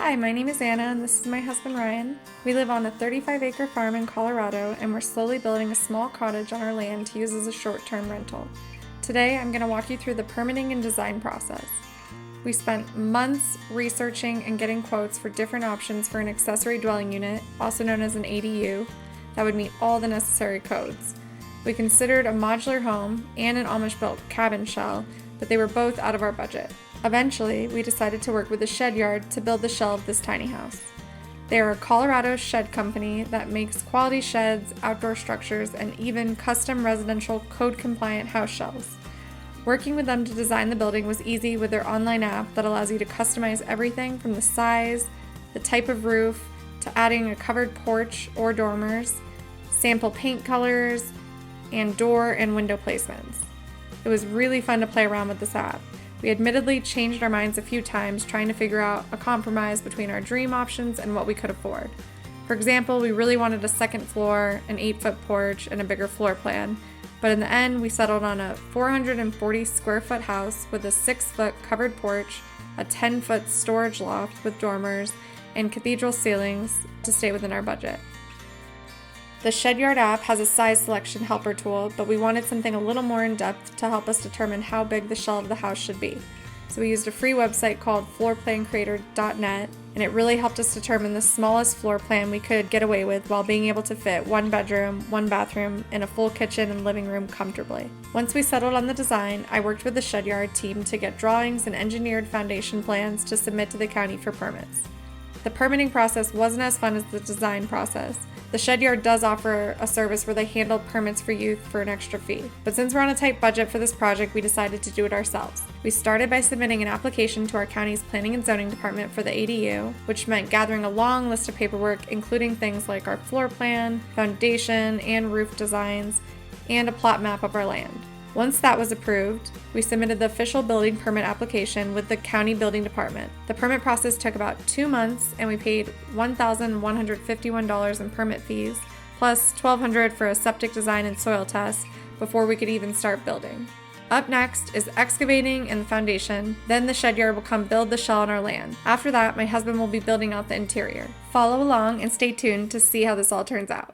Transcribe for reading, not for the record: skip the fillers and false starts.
Hi, my name is Anna and this is my husband Ryan. We live on a 35-acre farm in Colorado and we're slowly building a small cottage on our land to use as a short-term rental. Today I'm going to walk you through the permitting and design process. We spent months researching and getting quotes for different options for an accessory dwelling unit, also known as an ADU, that would meet all the necessary codes. We considered a modular home and an Amish-built cabin shell, but they were both out of our budget. Eventually, we decided to work with a shed yard to build the shell of this tiny house. They are a Colorado shed company that makes quality sheds, outdoor structures, and even custom residential code-compliant house shells. Working with them to design the building was easy with their online app that allows you to customize everything from the size, the type of roof, to adding a covered porch or dormers, sample paint colors, and door and window placements. It was really fun to play around with this app. We admittedly changed our minds a few times trying to figure out a compromise between our dream options and what we could afford. For example, we really wanted a second floor, an 8-foot porch, and a bigger floor plan, but in the end we settled on a 440 square foot house with a 6-foot covered porch, a 10-foot storage loft with dormers, and cathedral ceilings to stay within our budget. The Shedyard app has a size selection helper tool, but we wanted something a little more in-depth to help us determine how big the shell of the house should be. So we used a free website called floorplancreator.net, and it really helped us determine the smallest floor plan we could get away with while being able to fit 1 bedroom, 1 bathroom, and a full kitchen and living room comfortably. Once we settled on the design, I worked with the Shedyard team to get drawings and engineered foundation plans to submit to the county for permits. The permitting process wasn't as fun as the design process. The Shedyard does offer a service where they handle permits for you for an extra fee. But since we're on a tight budget for this project, we decided to do it ourselves. We started by submitting an application to our county's Planning and Zoning Department for the ADU, which meant gathering a long list of paperwork, including things like our floor plan, foundation, and roof designs, and a plot map of our land. Once that was approved, we submitted the official building permit application with the county building department. The permit process took about 2 months and we paid $1,151 in permit fees, plus $1,200 for a septic design and soil test before we could even start building. Up next is excavating and the foundation, then the Shedyard will come build the shell on our land. After that, my husband will be building out the interior. Follow along and stay tuned to see how this all turns out.